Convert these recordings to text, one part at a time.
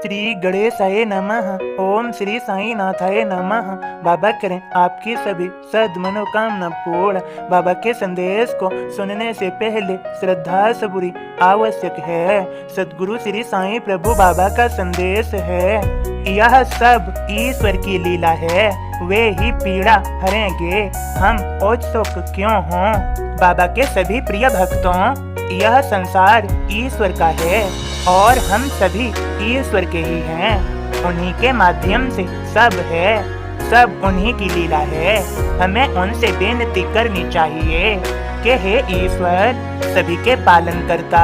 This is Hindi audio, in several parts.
श्री गणेशाय नमः। ओम श्री साईं नाथाय नमः। बाबा करें आपकी सभी सद मनोकामना पूर्ण। बाबा के संदेश को सुनने से पहले श्रद्धा सबूरी आवश्यक है। सदगुरु श्री साईं प्रभु बाबा का संदेश है, यह सब ईश्वर की लीला है, वे ही पीड़ा हरेंगे, हम उत्सुक क्यों हों। बाबा के सभी प्रिय भक्तों, यह संसार ईश्वर का है और हम सभी ईश्वर के ही हैं। उन्हीं के माध्यम से सब है, सब उन्हीं की लीला है। हमें उनसे बेनती करनी चाहिए कि हे ईश्वर, सभी के पालन करता,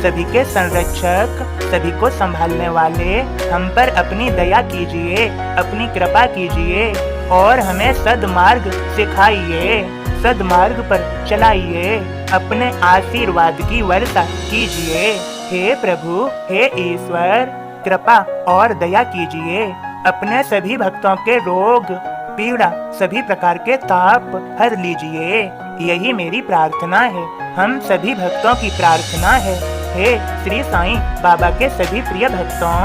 सभी के संरक्षक, सभी को संभालने वाले, हम पर अपनी दया कीजिए, अपनी कृपा कीजिए और हमें सद्मार्ग सिखाइए, सद्मार्ग पर चलाइए, अपने आशीर्वाद की वर्षा कीजिए। हे प्रभु, हे ईश्वर, कृपा और दया कीजिए। अपने सभी भक्तों के रोग, पीड़ा, सभी प्रकार के ताप हर लीजिए। यही मेरी प्रार्थना है, हम सभी भक्तों की प्रार्थना है। हे श्री साईं बाबा के सभी प्रिय भक्तों,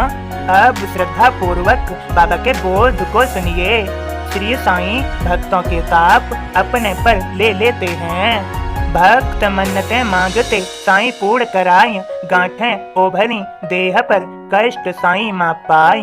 अब श्रद्धा पूर्वक बाबा के बोध को सुनिए। श्री साईं भक्तों के ताप अपने पर ले लेते हैं। भक्त मन्नतें मांगते साईं पूर्ण कराय, गांठें ओभरी देह पर कष्ट साईं मां पाय।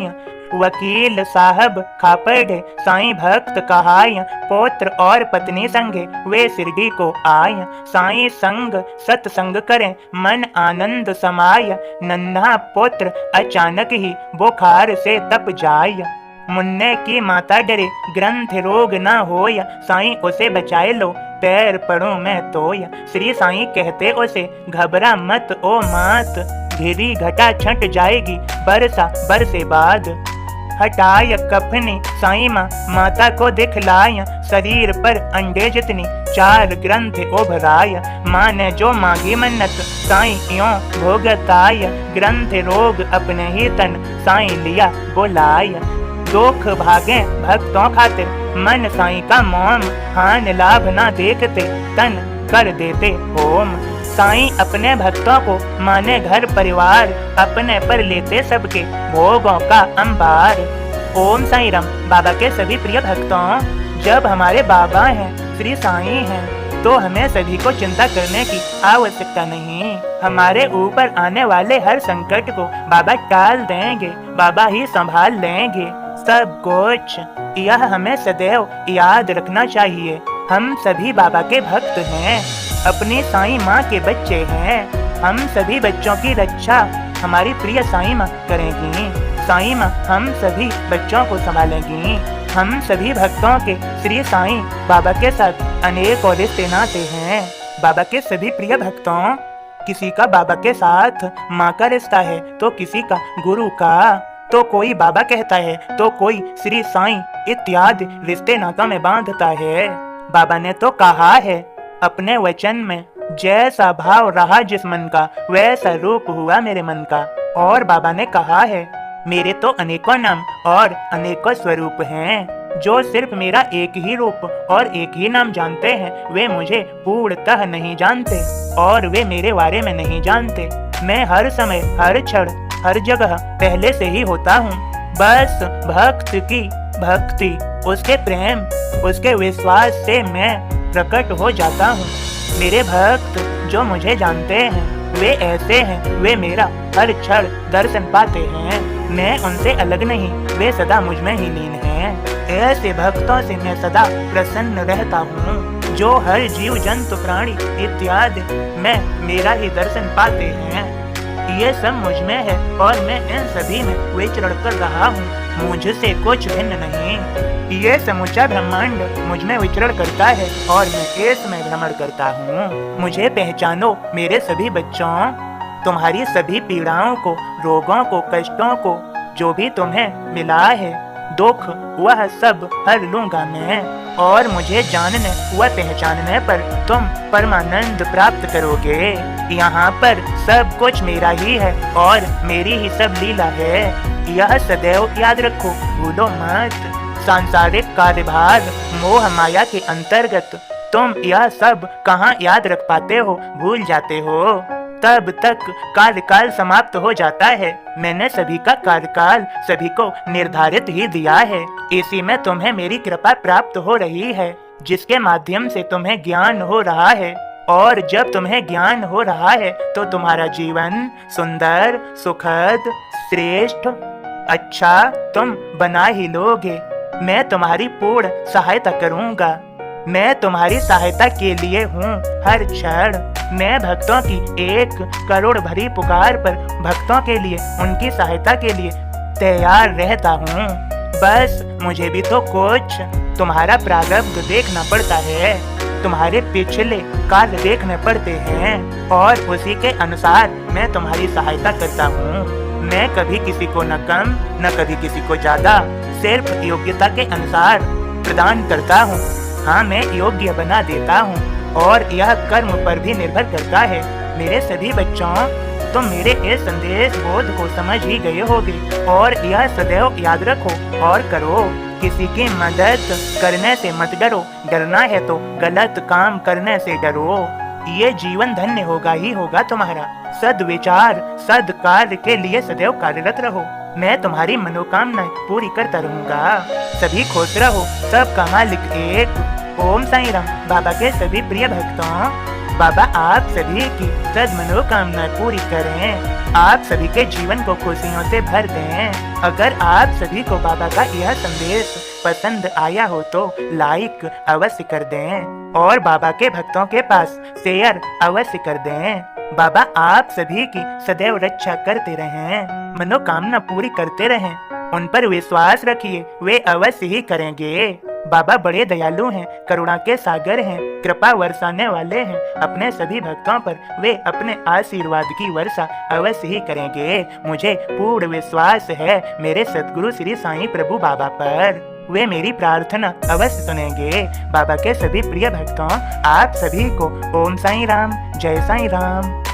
वकील साहब खापड़े साईं भक्त कहाय, पौत्र और पत्नी संगे वे शिरडी को आय। साईं संग सत्संग करें मन आनंद समाय, नन्हा पुत्र अचानक ही बुखार से तप जाय। मुन्ने की माता डरे ग्रंथ रोग न होय, साईं उसे बचाए लो पैर पड़ूं मैं तोय। श्री साईं कहते उसे घबरा मत ओ मात, घिरी घटा छट जाएगी बरसा बरसे बाद। हटाय कफनी साईं माँ माता को दिखलाय, शरीर पर अंडे जितनी 4 ग्रंथ उभराय। माँ ने जो मांगी मन्नत साईं यों भोगताय, ग्रंथ रोग अपने ही तन साईं लिया बुलाय। दुख भागे भक्तों खातिर मन साईं का मोम, हान लाभ ना देखते तन कर देते होम। साईं अपने भक्तों को माने घर परिवार, अपने पर लेते सबके भोगों का अंबार। ओम साईं राम। बाबा के सभी प्रिय भक्तों, जब हमारे बाबा हैं, श्री साईं हैं, तो हमें सभी को चिंता करने की आवश्यकता नहीं। हमारे ऊपर आने वाले हर संकट को बाबा टाल देंगे, बाबा ही संभाल लेंगे सब कुछ। यह हमें सदैव याद रखना चाहिए। हम सभी बाबा के भक्त हैं, अपनी साईं माँ के बच्चे हैं। हम सभी बच्चों की रक्षा हमारी प्रिय साईं माँ करेंगी। साईं माँ हम सभी बच्चों को संभालेंगी। हम सभी भक्तों के श्री साईं बाबा के साथ अनेक और रिश्ते नाते हैं। बाबा के सभी प्रिय भक्तों, किसी का बाबा के साथ माँ का रिश्ता है, तो किसी का गुरु का, तो कोई बाबा कहता है, तो कोई श्री साईं इत्यादि रिश्ते नाता में बांधता है। बाबा ने तो कहा है अपने वचन में, जैसा भाव रहा जिस मन का, वैसा रूप हुआ मेरे मन का। और बाबा ने कहा है, मेरे तो अनेकों नाम और अनेकों स्वरूप हैं। जो सिर्फ मेरा एक ही रूप और एक ही नाम जानते हैं, वे मुझे पूर्णतः नहीं जानते और वे मेरे बारे में नहीं जानते। मैं हर समय, हर क्षण, हर जगह पहले से ही होता हूँ। बस भक्त की भक्ति, उसके प्रेम, उसके विश्वास से मैं प्रकट हो जाता हूँ। मेरे भक्त जो मुझे जानते हैं, वे ऐसे हैं, वे मेरा हर क्षण दर्शन पाते हैं। मैं उनसे अलग नहीं, वे सदा मुझ में ही लीन हैं। ऐसे भक्तों से मैं सदा प्रसन्न रहता हूँ, जो हर जीव जंतु प्राणी इत्यादि में मेरा ही दर्शन पाते हैं। ये सब मुझ में है और मैं इन सभी में विचरण कर रहा हूँ, मुझसे कुछ भिन्न नहीं। ये समूचा ब्रह्मांड मुझ में विचरण करता है और मैं इसमें भ्रमण करता हूँ। मुझे पहचानो मेरे सभी बच्चों, तुम्हारी सभी पीड़ाओं को, रोगों को, कष्टों को, जो भी तुम्हें मिला है दुख, वह सब हर लूंगा मैं। और मुझे जानने व पहचानने पर तुम परमानंद प्राप्त करोगे। यहाँ पर सब कुछ मेरा ही है और मेरी ही सब लीला है। यह सदैव याद रखो, भूलो मत। सांसारिक कार्यभार मोह माया के अंतर्गत तुम यह सब कहाँ याद रख पाते हो, भूल जाते हो। तब तक कार्यकाल समाप्त हो जाता है। मैंने सभी का कार्यकाल सभी को निर्धारित ही दिया है। इसी में तुम्हें मेरी कृपा प्राप्त हो रही है, जिसके माध्यम से तुम्हें ज्ञान हो रहा है। और जब तुम्हें ज्ञान हो रहा है तो तुम्हारा जीवन सुंदर, सुखद, श्रेष्ठ, अच्छा तुम बना ही लोगे। मैं तुम्हारी पूर्ण सहायता करूंगा। मैं तुम्हारी सहायता के लिए हूँ हर क्षण। मैं भक्तों की 1 करोड़ भरी पुकार पर भक्तों के लिए, उनकी सहायता के लिए तैयार रहता हूँ। बस मुझे भी तो कुछ तुम्हारा प्रारब्ध देखना पड़ता है, तुम्हारे पिछले काल देखने पड़ते हैं और उसी के अनुसार मैं तुम्हारी सहायता करता हूँ। मैं कभी किसी को न कम न कभी किसी को ज्यादा, सिर्फ योग्यता के अनुसार प्रदान करता हूँ। हाँ, मैं योग्य बना देता हूँ और यह कर्म पर भी निर्भर करता है। मेरे सभी बच्चों, तुम मेरे इस संदेश बोध को समझ ही गए होगे और यह सदैव याद रखो और करो। किसी की मदद करने से मत डरो, डरना है तो गलत काम करने से डरो। ये जीवन धन्य होगा ही होगा तुम्हारा। सद्विचार, सद्कार्य के लिए सदैव कार्यरत रहो। मैं तुम्हारी मनोकामनाएं पूरी करता रहूंगा। सभी खुश रहो, सबका मालिक एक। ओम साईं राम। बाबा के सभी प्रिय भक्तों, बाबा आप सभी की सद मनोकामनाएं पूरी करें, आप सभी के जीवन को खुशियों से भर दें। अगर आप सभी को बाबा का यह संदेश पसंद आया हो तो लाइक अवश्य कर दें और बाबा के भक्तों के पास शेयर अवश्य कर दें। बाबा आप सभी की सदैव रक्षा करते रहें, मनोकामना पूरी करते रहें। उन पर विश्वास रखिए, वे अवश्य ही करेंगे। बाबा बड़े दयालु हैं, करुणा के सागर हैं, कृपा बरसाने वाले हैं। अपने सभी भक्तों पर वे अपने आशीर्वाद की वर्षा अवश्य ही करेंगे। मुझे पूर्ण विश्वास है मेरे सद्गुरु श्री साईं प्रभु बाबा पर। वे मेरी प्रार्थना अवश्य सुनेंगे। बाबा के सभी प्रिय भक्तों, आप सभी को ओम साईं राम, जय साईं राम।